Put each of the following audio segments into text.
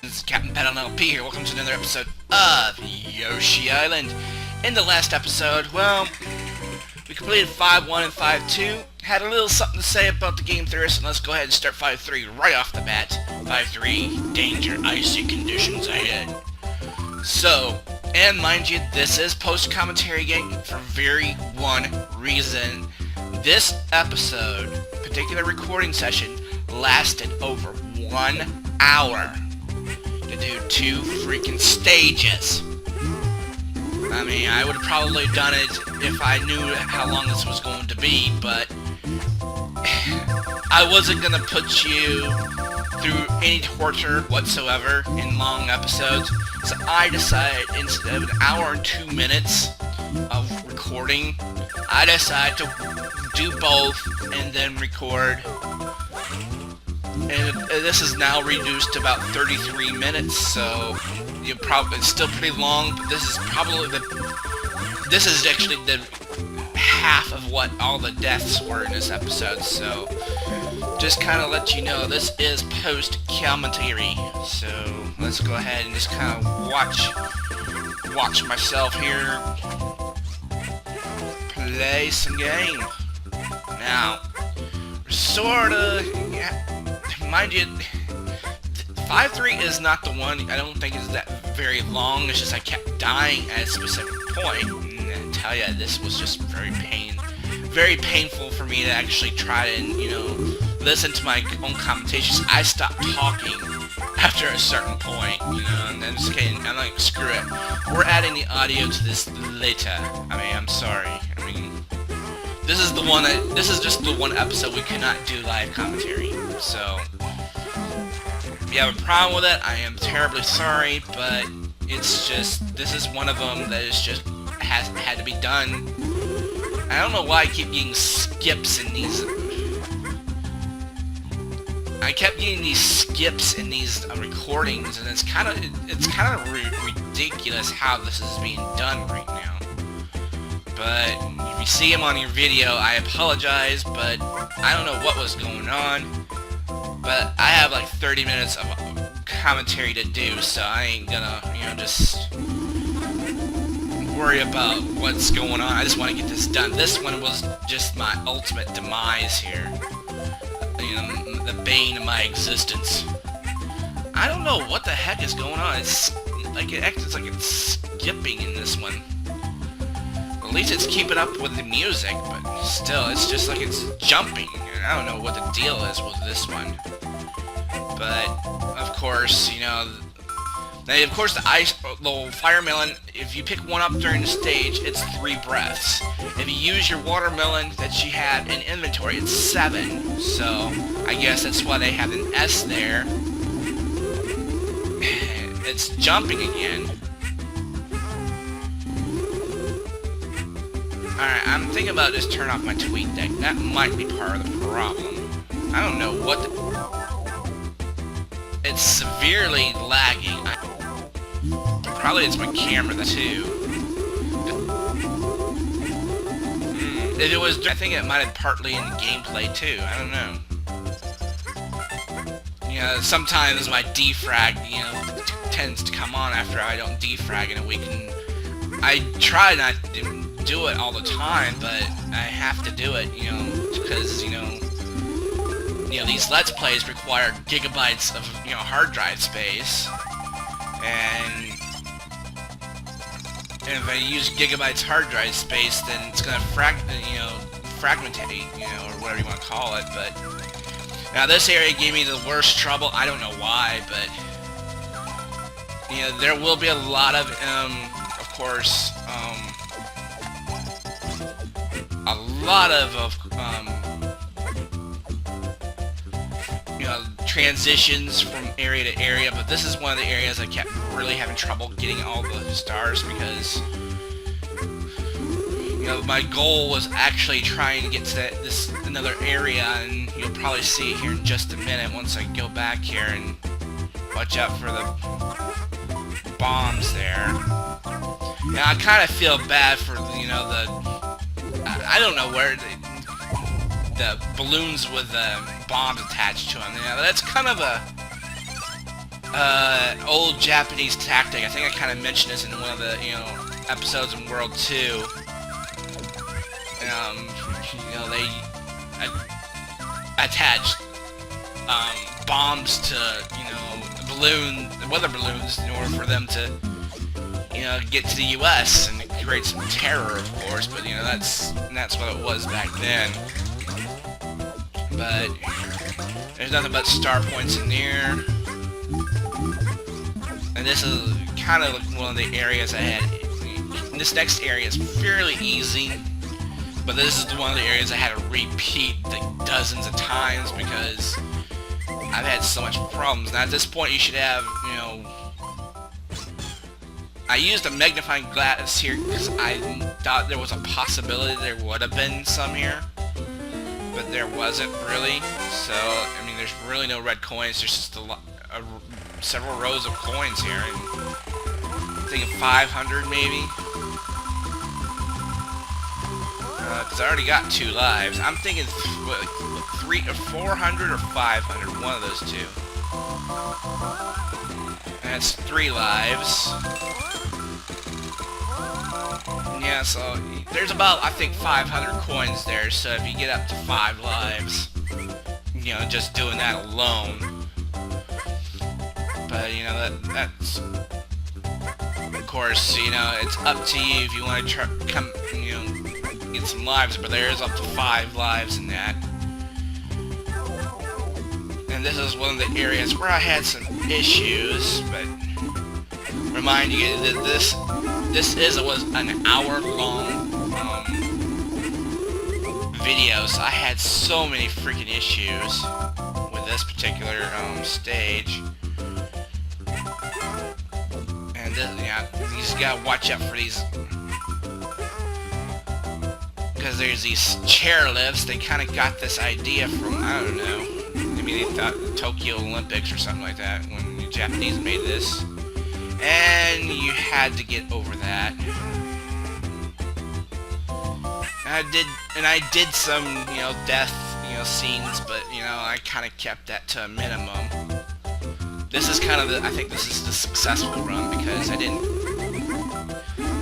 This is CaptainPaladinLP here. Welcome to another episode of Yoshi Island. In the last episode, well, we completed 5-1 and 5-2. Had a little something to say about the game theory, so let's go ahead and start 5-3 right off the bat. 5-3, danger, icy conditions ahead. So, and mind you, this is post-commentary game for very one reason. This episode, particular recording session, lasted over 1 hour to do 2 freaking stages. I mean, I would have probably done it if I knew how long this was going to be, but I wasn't gonna put you through any torture whatsoever in long episodes, so I decided instead of an hour and 2 minutes of recording, I decided to do both and then record. And this is now reduced to about 33 minutes, so it's still pretty long, but this is probably this is actually the half of what all the deaths were in this episode, so just kind of let you know, this is post-commentary, so let's go ahead and just kind of watch myself here play some game. Now, sorta, mind you, 5-3 is not the one. I don't think it's that very long. It's just I kept dying at a specific point. And I tell you, this was just very painful for me to actually try and, listen to my own commentations. I stopped talking after a certain point, and I'm just kidding. I'm like, screw it. We're adding the audio to this later. I mean, I'm sorry. I mean, this is just the one episode we could not do live commentary. So, if you have a problem with it, I am terribly sorry, but it's just, this is one of them that is just, had to be done. I don't know why I keep getting skips in these, I kept getting these skips in these recordings, and it's kind of ridiculous how this is being done right now. But if you see them on your video, I apologize, but I don't know what was going on. But I have like 30 minutes of commentary to do, so I ain't gonna, just worry about what's going on. I just want to get this done. This one was just my ultimate demise here. The bane of my existence. I don't know what the heck is going on. It's like it's skipping in this one. At least it's keeping up with the music, but still, it's just like it's jumping. I don't know what the deal is with this one. But, of course, the firemelon, if you pick one up during the stage, it's 3 breaths. If you use your watermelon that you have in inventory, it's 7. So, I guess that's why they have an S there. It's jumping again. Alright, I'm thinking about just turning off my tweet deck. That might be part of the problem. I don't know what it's severely lagging. Probably it's my camera, too. If it was, I think it might have partly in the gameplay, too. I don't know. Sometimes my defrag, tends to come on after I don't defrag in a week, and I try not to do it all the time, but I have to do it, because, these Let's Plays require gigabytes of, hard drive space, and if I use gigabytes hard drive space, then it's gonna fragmentate, or whatever you want to call it. But now this area gave me the worst trouble. I don't know why, but there will be a lot of course, a lot of transitions from area to area, but this is one of the areas I kept really having trouble getting all the stars because, my goal was actually trying to get to this another area, and you'll probably see it here in just a minute once I go back here, and watch out for the bombs there. Now, I kind of feel bad for, I don't know where the balloons with the bombs attached to them. That's kind of a old Japanese tactic. I think I kind of mentioned this in one of the, episodes in World 2. They attached bombs to, weather balloons in order for them to, get to the U.S. and create some terror, of course. But that's what it was back then. But there's nothing but star points in there. And this is kind of like one of the areas I had. This next area is fairly easy, but this is one of the areas I had to repeat like dozens of times because I've had so much problems. Now at this point you should have, I used a magnifying glass here because I thought there was a possibility there would have been some here, but there wasn't really. So, I mean, there's really no red coins. There's just several rows of coins here. And I'm thinking 500 maybe. Because I already got 2 lives. I'm thinking 3 or 400 or 500. One of those two. And that's 3 lives. Yeah, so there's about, I think, 500 coins there, so if you get up to 5 lives, just doing that alone. But, that's, of course, it's up to you if you want to get some lives, but there is up to 5 lives in that. And this is one of the areas where I had some issues, but remind you that this was an hour-long video, so I had so many freaking issues with this particular stage. And you just gotta watch out for these, because there's these chair lifts. They kind of got this idea from, I don't know, maybe they thought the Tokyo Olympics or something like that when the Japanese made this. And you had to get over that. And I did some, death, scenes, but, I kind of kept that to a minimum. This is kind of I think this is the successful run, because I didn't...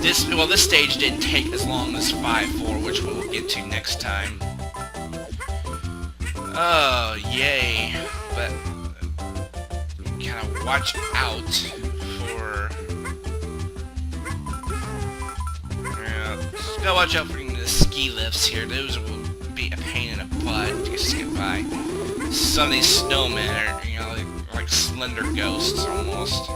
This stage didn't take as long as 5-4, which we'll get to next time. Oh, yay. But, kind of watch out for... Just gotta watch out for the ski lifts here. Those will be a pain in the butt to just get by. Some of these snowmen are, like slender ghosts almost.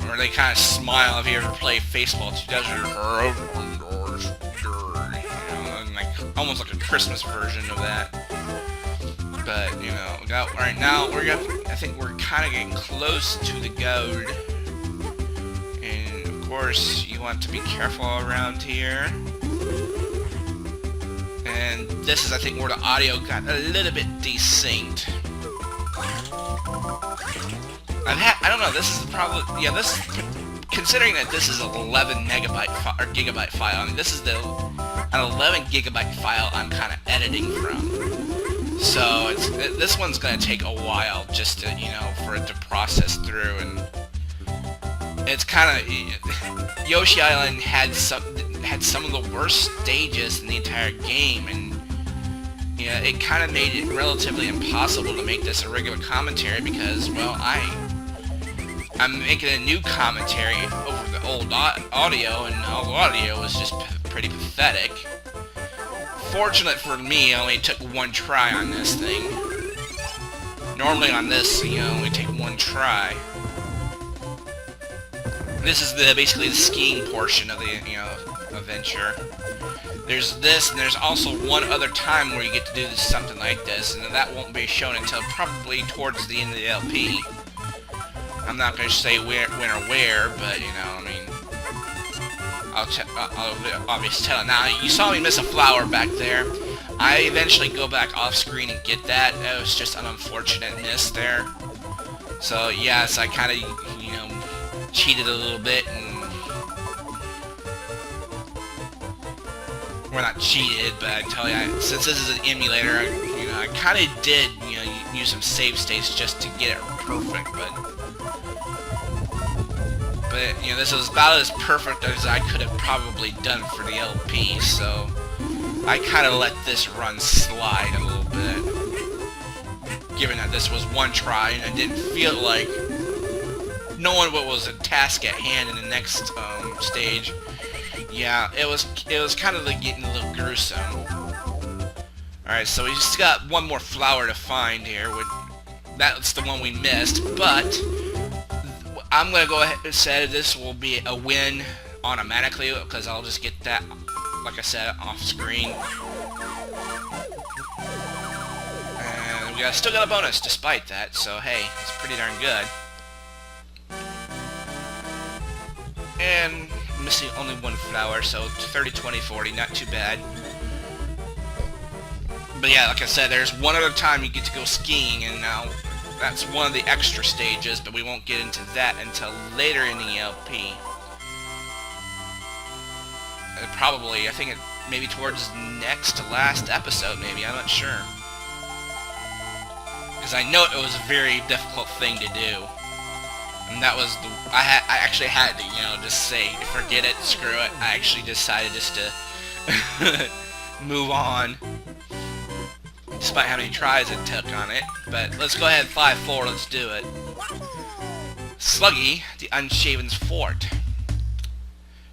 Or they kind of smile if you ever play Baseball 2000. Almost like a Christmas version of that. But, right now, I think we're kind of getting close to the gold. And, of course, you want to be careful around here. And this is, I think, where the audio got a little bit desynced. I don't know, this is probably, considering that this is an 11 megabyte or gigabyte file, I mean, this is an 11 gigabyte file I'm kind of editing from. So, this one's going to take a while just to, for it to process through, and it's kind of, Yoshi Island had some of the worst stages in the entire game, and it kind of made it relatively impossible to make this a regular commentary because, well, I'm making a new commentary over the old audio, and all the audio was just pretty pathetic. Fortunate for me, I only took 1 try on this thing. Normally on this, only take 1 try. This is basically the skiing portion of the, adventure. There's this, and there's also one other time where you get to do something like this, and that won't be shown until probably towards the end of the LP. I'm not going to say when or where, but, I mean, I'll obviously tell it. Now, you saw me miss a flower back there. I eventually go back off screen and get that. It was just an unfortunate miss there. So, yes, I kind of, cheated a little bit, and... Well, not cheated, but I tell you, since this is an emulator, I kind of did, use some save states just to get it perfect, but you know, this is about as perfect as I could have probably done for the LP, so I kind of let this run slide a little bit, given that this was one try and I didn't feel like knowing what was a task at hand in the next stage. Yeah, it was kind of like getting a little gruesome. Alright, so we just got one more flower to find here. That's the one we missed, but I'm going to go ahead and say this will be a win automatically, because I'll just get that, like I said, off screen. And we still got a bonus despite that, so hey, it's pretty darn good. And missing only one flower, so 30, 20, 40, not too bad. But yeah, like I said, there's one other time you get to go skiing, and now that's one of the extra stages, but we won't get into that until later in the LP. Probably, I think it maybe towards next to last episode, maybe, I'm not sure. Because I know it was a very difficult thing to do. And that was the... I actually had to, you know, just say, forget it, screw it. I actually decided just to move on. Despite how many tries it took on it. But let's go ahead, 5-4, let's do it. Sluggy the Unshaven's Fort.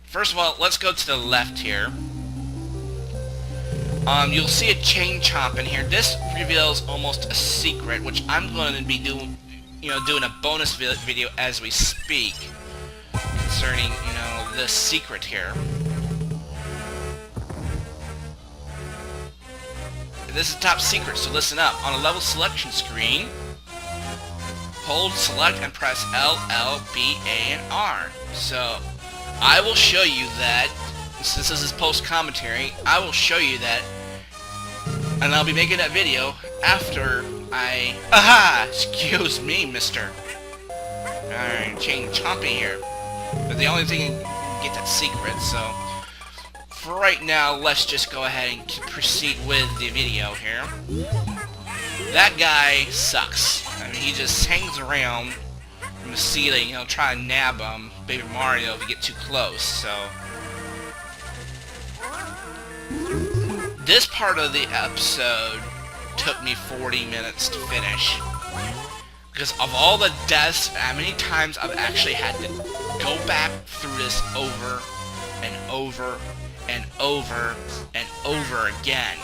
First of all, let's go to the left here. You'll see a chain chomp in here. This reveals almost a secret, which I'm going to be doing a bonus video as we speak concerning, you know, the secret here. This is top secret, so listen up. On a level selection screen, hold select and press L, L, B, A, and R. So, I will show you that, since this is post-commentary, I will show you that, and I'll be making that video after I... Aha! Excuse me, mister. Alright, chain chompy here. But the only thing you can get that secret, so... For right now, let's just go ahead and proceed with the video here. That guy sucks. I mean, he just hangs around from the ceiling. He'll try to nab Baby Mario if he gets too close, so... This part of the episode took me 40 minutes to finish. Because of all the deaths, how many times I've actually had to go back through this over and over and over and over again.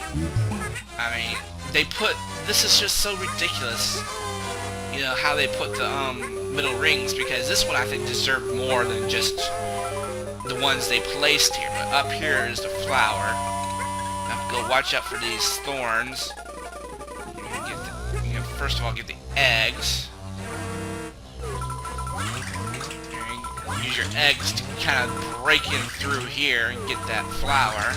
I mean, this is just so ridiculous, you know, how they put the middle rings, because this one I think deserved more than just the ones they placed here. But up here is the flower. I have to go watch out for these thorns. First of all, get the eggs. Use your eggs to kind of break in through here and get that flower.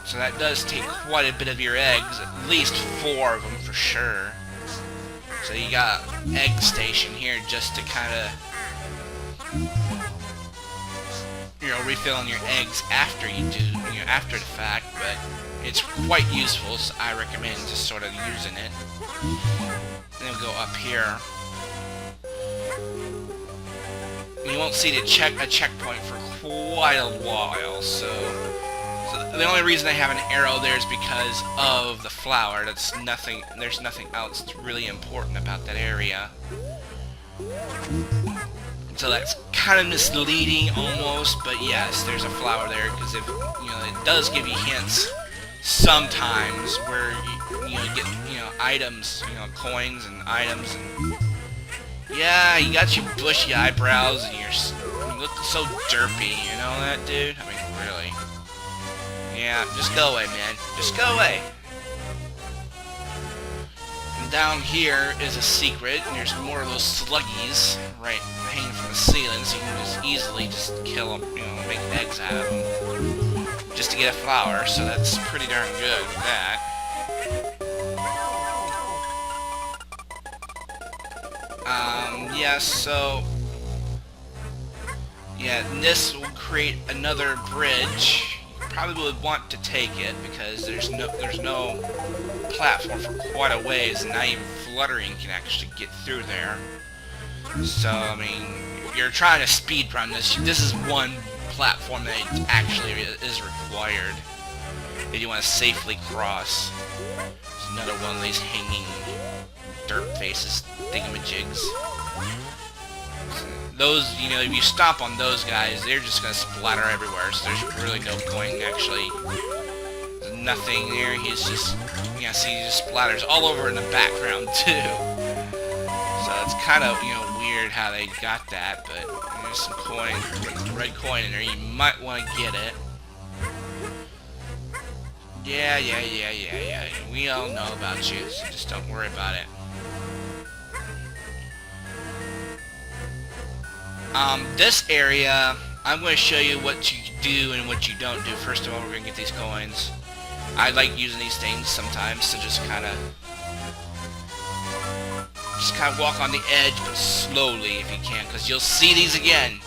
So that does take quite a bit of your eggs, at least 4 of them for sure. So you got egg station here just to kind of, you know, refilling your eggs after you do, you know, after the fact, but it's quite useful, so I recommend just sort of using it. Then we'll go up here. You won't see a checkpoint for quite a while, so the only reason I have an arrow there is because of the flower. There's nothing else that's really important about that area. So that's kind of misleading almost, but yes, there's a flower there, because if, you know, it does give you hints sometimes where you get, you know, items, you know, coins and items, and yeah, you got your bushy eyebrows and you look so derpy, you know that, dude? I mean, really. Yeah, just go away, man. Just go away. And down here is a secret, and there's more of those sluggies right hanging from the ceiling, so you can just easily just kill them, you know, make eggs out of them, just to get a flower, so that's pretty darn good with that. Yeah, so... yeah, this will create another bridge. You probably would want to take it, because there's no platform for quite a ways, and not even fluttering can actually get through there. So, I mean, if you're trying to speedrun this is one platform that actually is required if you want to safely cross. It's another one of these hanging dirt faces thingamajigs. Those, you know, if you stomp on those guys, they're just gonna splatter everywhere, so there's really no point in actually... There's nothing there, he's just... You know, see, he just splatters all over in the background, too. So it's kind of, you know, weird how they got that, but there's some coin, red coin in there, you might want to get it. Yeah, we all know about you, so just don't worry about it. This area, I'm going to show you what you do and what you don't do. First of all, we're going to get these coins. I like using these things sometimes to just kind of walk on the edge, but slowly if you can, because you'll see these again.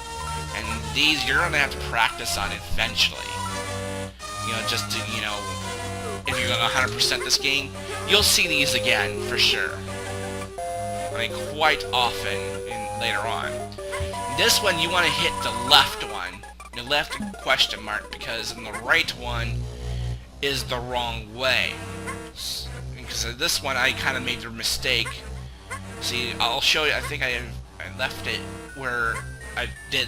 And these, you're going to have to practice on eventually. You know, just to, you know, if you're going to 100% this game, you'll see these again, for sure. I mean, quite often later on. This one, you want to hit the left one, the left question mark, because the right one is the wrong way. Because of this one, I kind of made the mistake. See, I'll show you, I think I left it where I did,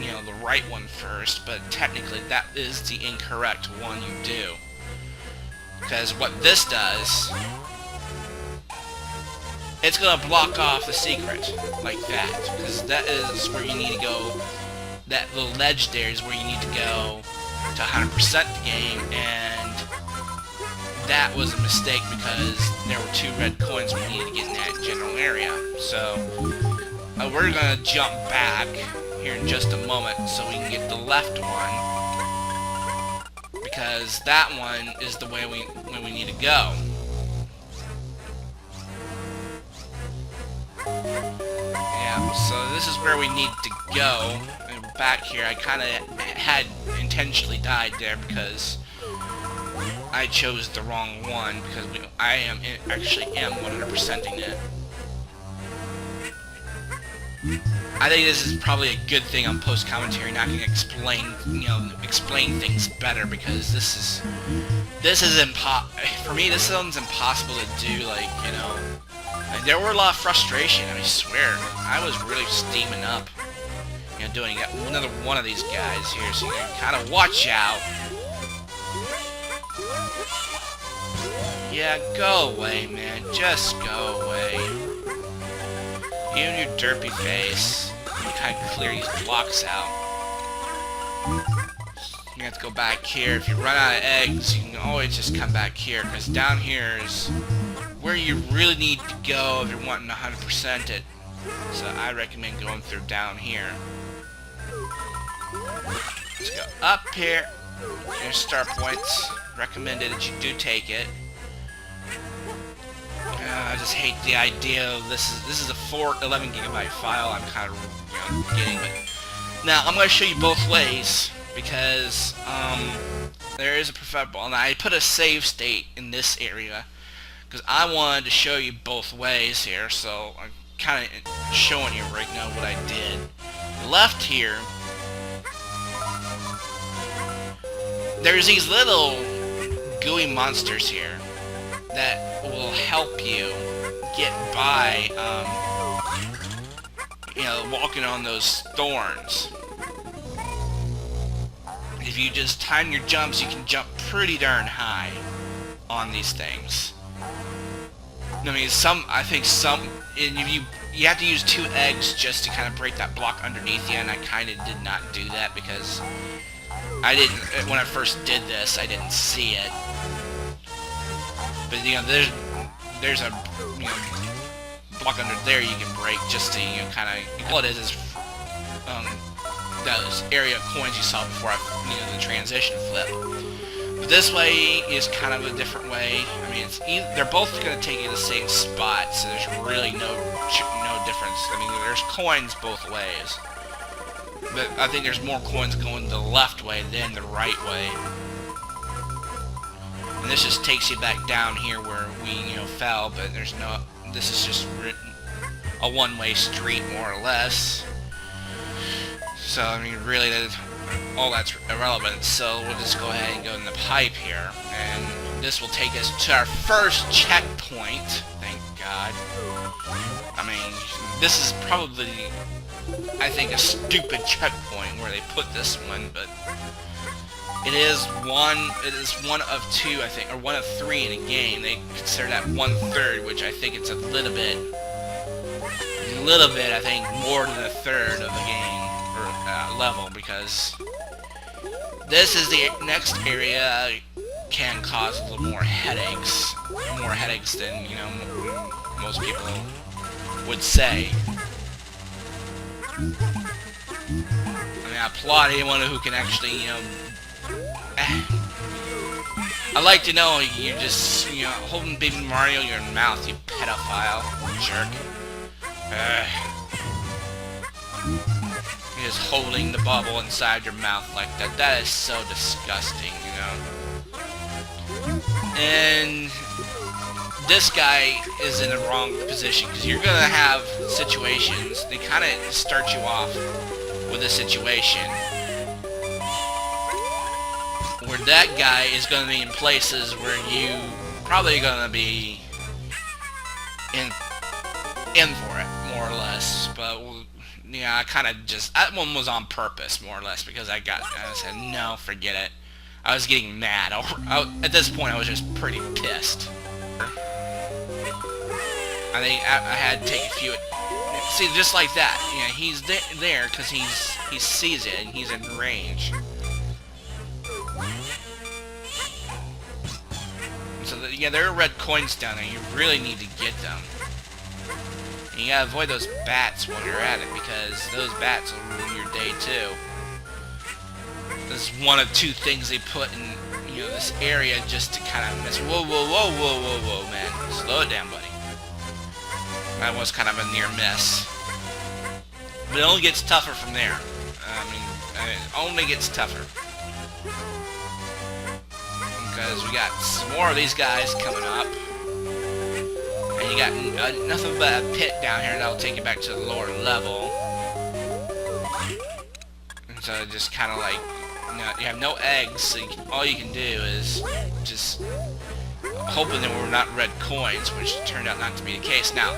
you know, the right one first, but technically that is the incorrect one you do. Because what this does, it's going to block off the secret, like that, because that is where you need to go. That little ledge there is where you need to go to 100% the game, and that was a mistake because there were 2 red coins we needed to get in that general area. So, we're going to jump back here in just a moment so we can get the left one, because that one is the way we need to go. Yeah, so this is where we need to go. And back here, I kind of had intentionally died there because I chose the wrong one, because I actually am 100%ing it. I think this is probably a good thing on post-commentary, not going to explain things better, because this is for me, this one's impossible to do, like, you know. And there were a lot of frustration, I swear. I was really steaming up, you know, doing another one of these guys here, so you can kind of watch out. Yeah, go away, man. Just go away. You and your derpy face. You kind of clear these blocks out. You have to go back here. If you run out of eggs, you can always just come back here, because down here is where you really need to go if you're wanting to 100% it. So I recommend going through down here. Let's go up here. Here's star points. Recommended that you do take it. I just hate the idea of this is a 11 gigabyte file. I'm kind of, you know, getting it. Now I'm going to show you both ways, because there is a preferable, and I put a save state in this area because I wanted to show you both ways here. So I'm kind of showing you right now what I did. Left here, there's these little gooey monsters here that will help you get by, you know, walking on those thorns. If you just time your jumps, you can jump pretty darn high on these things. I mean, I think you have to use 2 eggs just to kind of break that block underneath you, and I kind of did not do that because I didn't, when I first did this, I didn't see it. But, you know, there's a, you know, block under there you can break just to, you know, kind of, all it is those area of coins you saw before I, you know, the transition flip. But this way is kind of a different way. I mean, they're both going to take you to the same spot, so there's really no difference. I mean, there's coins both ways. But I think there's more coins going the left way than the right way. And this just takes you back down here where we, fell, but there's no... This is just a one-way street, more or less. So, I mean, really, all that's irrelevant. So, we'll just go ahead and go in the pipe here. And this will take us to our first checkpoint. Thank God. I mean, this is probably, I think, a stupid checkpoint where they put this one, but... It is one of two, I think, or one of three in a game. They consider that 1/3, which I think it's a little bit, I think, more than a third of the game, or level, because this is the next area can cause a little more headaches than, most people would say. I mean, I applaud anyone who can actually, I'd like to know you're just, holding Baby Mario in your mouth, you pedophile jerk. You're just holding the bubble inside your mouth like that. That is so disgusting, And this guy is in the wrong position, because you're gonna have situations, they kind of start you off with a situation where that guy is going to be in places where you probably going to be in for it, more or less. But I kind of just, that one was on purpose, more or less, because I said, no, forget it. I was getting mad. At this point, I was just pretty pissed. I think I had to take a few. See, just like that. He's there because he sees it and he's in range. So, there are red coins down there. You really need to get them. And you gotta avoid those bats while you're at it, because those bats will ruin your day too. This is one of two things they put in, this area just to kind of mess. Whoa, man. Slow it down, buddy. That was kind of a near miss. But it only gets tougher from there. I mean, it only gets tougher. Because we got some more of these guys coming up. And you got nothing but a pit down here that'll take you back to the lower level. And so just kind of like, you have no eggs, so all you can do is just hoping that we're not red coins, which turned out not to be the case. Now,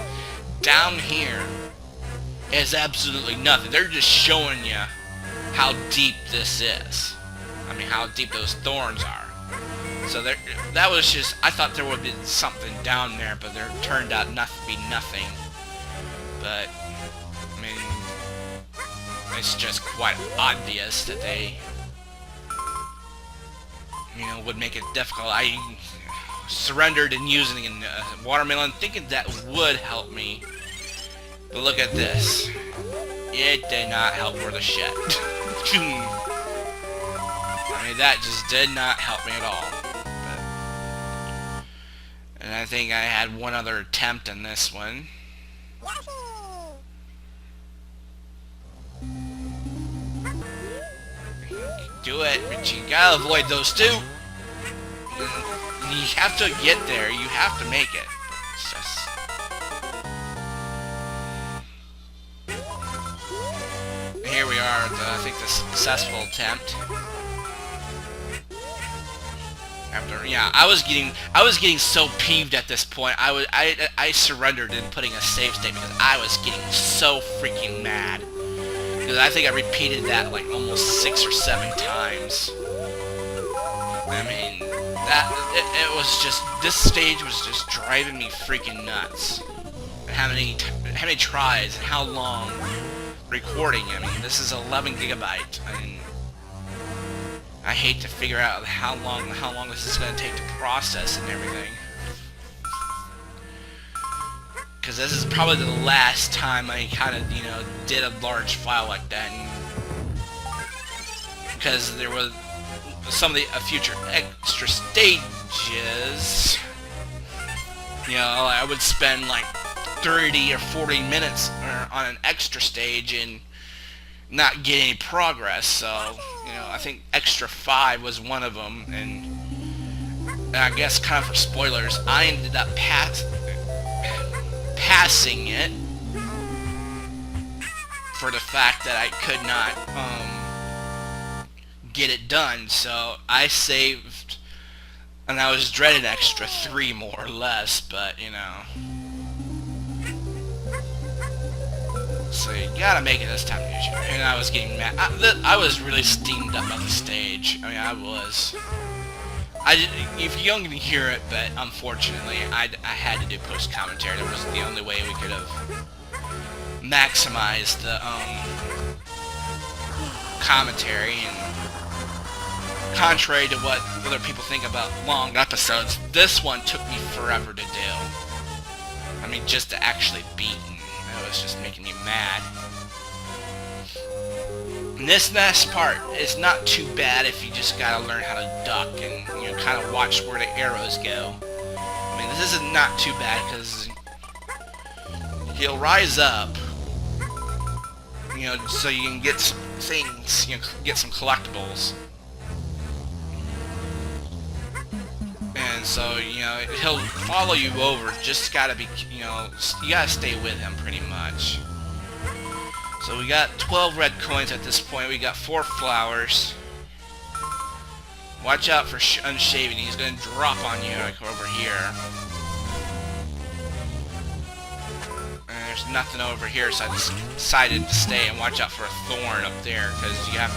down here is absolutely nothing. They're just showing you how deep this is. I mean, how deep those thorns are. So that was just, I thought there would be something down there, but there turned out not to be nothing. But, I mean, it's just quite obvious that they, would make it difficult. I surrendered in using a watermelon, thinking that would help me. But look at this. It did not help worth a shit. I mean, that just did not help me at all. And I think I had one other attempt in this one. Do it, but you gotta avoid those two. You have to get there. You have to make it. It's just... Here we are at I think the successful attempt. I was getting so peeved at this point. I surrendered in putting a save state because I was getting so freaking mad. Because I think I repeated that like almost 6 or 7 times. I mean, it was just, this stage was just driving me freaking nuts. And how many tries and how long recording. I mean, this is 11 gigabyte. I mean, I hate to figure out how long this is going to take to process and everything. Because this is probably the last time I kind of, did a large file like that. Because there was some of the future extra stages, I would spend like 30 or 40 minutes on an extra stage and not get any progress. So, I think extra 5 was one of them, and I guess kind of for spoilers, I ended up passing it for the fact that I could not get it done. So I saved, and I was dreading extra 3 more or less, but you know. So you gotta make it this time, Yoshi. And I was getting mad. I was really steamed up on the stage. I mean, I was. If you don't hear it, but unfortunately, I had to do post commentary. That was the only way we could have maximized the commentary. And contrary to what other people think about long episodes, this one took me forever to do. I mean, just to actually beat. That was just making me mad. And this last part is not too bad if you just gotta learn how to duck and, you know, kind of watch where the arrows go. I mean, this is not too bad because he'll rise up, you know, so you can get some things, you know, get some collectibles. And so, you know, he'll follow you over. Just gotta be, you know, you gotta stay with him pretty much. So we got 12 red coins at this point. We got 4 flowers. Watch out for Unshaven. He's gonna drop on you like over here. And there's nothing over here, so I just decided to stay and watch out for a thorn up there, because you have,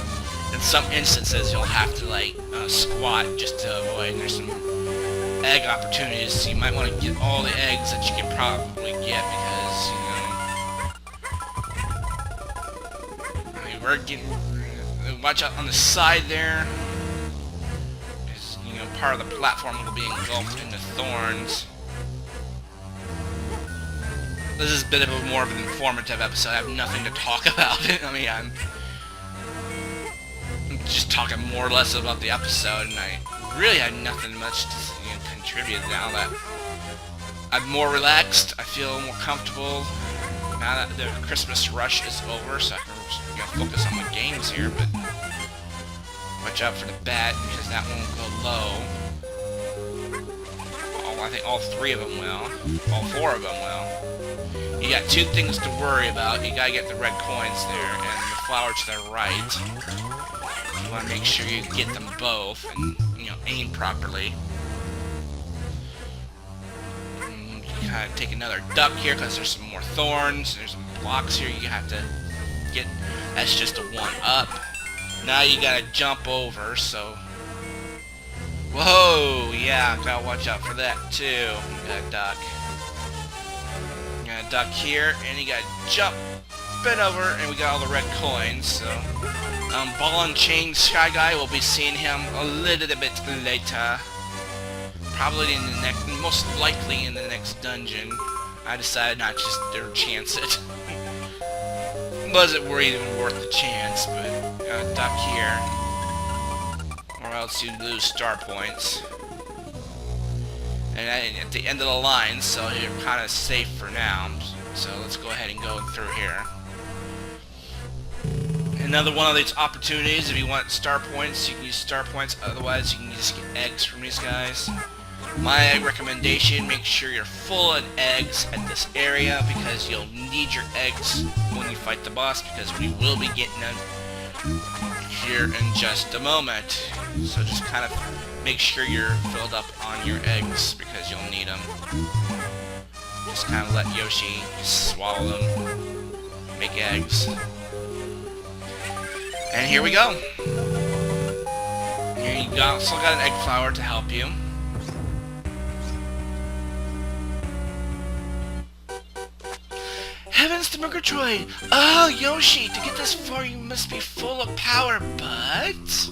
in some instances, you'll have to like squat just to avoid. And there's some egg opportunities, so you might want to get all the eggs that you can probably get, because, you know, I mean, we're getting, watch out on the side there, because, you know, part of the platform will be engulfed in the thorns. This is a bit of a more of an informative episode. I have nothing to talk about it. I mean, I'm just talking more or less about the episode, and I really had nothing much to, you know, contribute now that I'm more relaxed. I feel more comfortable now that the Christmas rush is over, so I can, you know, focus on my games here. But watch out for the bat, because that won't go low. I think all 3 of them will. All 4 of them will. You got 2 things to worry about. You gotta get the red coins there and the flower to the right. You want to make sure you get them both and, you know, aim properly. And you kind of take another duck here because there's some more thorns. There's some blocks here you have to get. That's just a 1-up. Now you gotta jump over, so. Whoa, yeah, gotta watch out for that too. You gotta duck. You gotta duck here, and you gotta jump, bend over, and we got all the red coins, so. Ball and Chain Sky Guy, we'll be seeing him a little bit later. Probably in the next, most likely in the next dungeon. I decided not just to chance it. Wasn't even worth the chance, but duck here. Or else you lose star points. And at the end of the line, so you're kind of safe for now. So let's go ahead and go through here. Another one of these opportunities, if you want star points, you can use star points. Otherwise, you can just get eggs from these guys. My egg recommendation, make sure you're full of eggs at this area, because you'll need your eggs when you fight the boss, because we will be getting them here in just a moment. So just kind of make sure you're filled up on your eggs, because you'll need them. Just kind of let Yoshi swallow them, make eggs. And here we go. Here you also got an egg flower to help you. Heavens to Murgatroyd! Oh, Yoshi, to get this far you must be full of power, but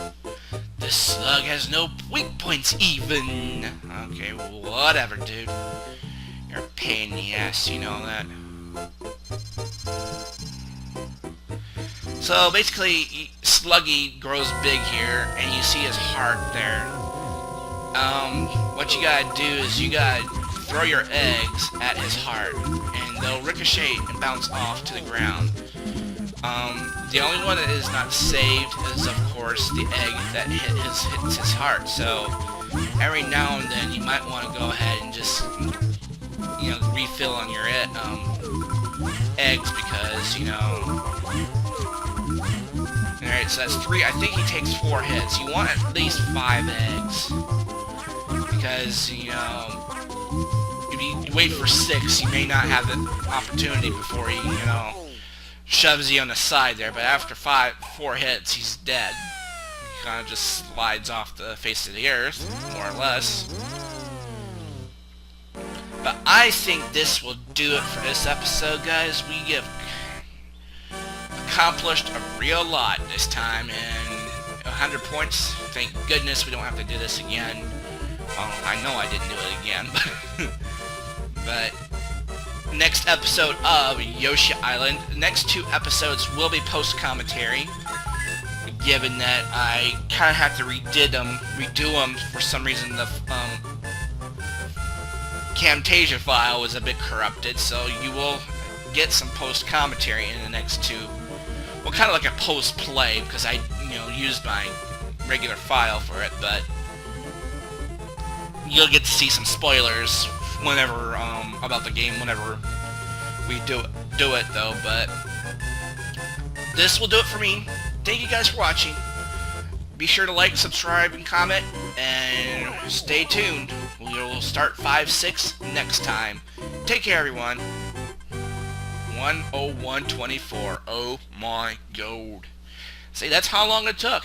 this slug has no weak points even. Okay, whatever, dude. You're a pain in the ass, you know that. So basically, Sluggy grows big here, and you see his heart there. What you gotta do is you gotta throw your eggs at his heart, and they'll ricochet and bounce off to the ground. The only one that is not saved is, of course, the egg that hits his heart. So every now and then you might want to go ahead and just, you know, refill on your eggs because, you know... Alright, so that's 3. I think he takes 4 hits. You want at least 5 eggs. Because, you know... If you wait for 6, you may not have the opportunity before he, you know, shoves you on the side there. But after 4 hits, he's dead. He kind of just slides off the face of the earth, more or less. But I think this will do it for this episode, guys. We have accomplished a real lot this time, and 100 points. Thank goodness we don't have to do this again. Well, I know I didn't do it again, but next episode of Yoshi Island. The next 2 episodes will be post-commentary, given that I kind of have to redo them. For some reason, the Camtasia file was a bit corrupted, so you will get some post-commentary in the next 2. Well, kind of like a post-play, because I, you know, used my regular file for it, but you'll get to see some spoilers whenever, about the game whenever we do it, though. But this will do it for me. Thank you guys for watching. Be sure to like, subscribe, and comment, and stay tuned. We'll start 5-6 next time. Take care, everyone. 10124. Oh my god. See, that's how long it took.